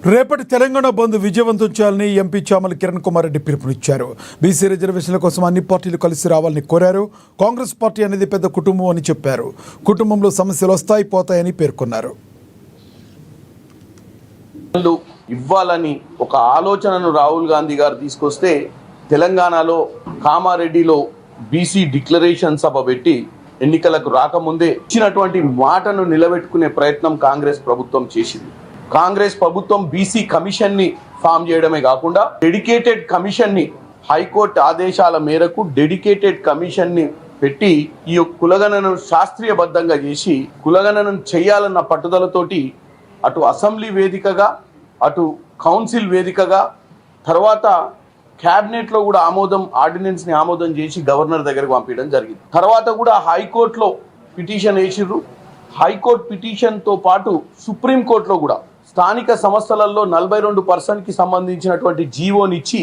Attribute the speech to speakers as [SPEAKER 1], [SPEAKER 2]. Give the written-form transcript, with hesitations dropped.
[SPEAKER 1] రేపటి తెలంగాణ బంద్ విజయవంతం చేయాలని ఎంపీ చామల కిరణ్ కుమార్ రెడ్డి పిలుపునిచ్చారు. బీసీ రిజర్వేషన్ల కోసం అన్ని పార్టీలు కలిసి రావాలని కోరారు. కాంగ్రెస్ పార్టీ అనేది పెద్ద కుటుంబం అని చెప్పారు. కుటుంబంలో సమస్యలు వస్తాయి పోతాయని పేర్కొన్నారు.
[SPEAKER 2] ఇవ్వాలని ఒక ఆలోచనను రాహుల్ గాంధీ గారు తీసుకొస్తే తెలంగాణలో కామారెడ్డిలో బీసీ డిక్లరేషన్ సభ పెట్టి ఎన్నికలకు రాకముందే ఇచ్చినటువంటి మాటను నిలబెట్టుకునే ప్రయత్నం కాంగ్రెస్ ప్రభుత్వం చేసింది. కాంగ్రెస్ ప్రభుత్వం బీసీ కమిషన్ ని ఫామ్ చేయడమే కాకుండా డెడికేటెడ్ కమిషన్ ని హైకోర్టు ఆదేశాల మేరకు డెడికేటెడ్ కమిషన్ ని పెట్టి ఈ కులగణనను శాస్త్రీయబద్ధంగా చేసి కులగణనను చేయాలన్న పట్టుదలతోటి అటు అసెంబ్లీ వేదికగా అటు కౌన్సిల్ వేదికగా తర్వాత క్యాబినెట్ లో కూడా ఆర్డినెన్స్ ని ఆమోదం చేసి గవర్నర్ దగ్గరకు పంపించడం జరిగింది. తర్వాత కూడా హైకోర్టులో పిటిషన్ వేసిర్రు. హైకోర్టు పిటిషన్ తో పాటు సుప్రీంకోర్టులో కూడా స్థానిక సంస్థలలో 42% సంబంధించినటువంటి జీవోనిచ్చి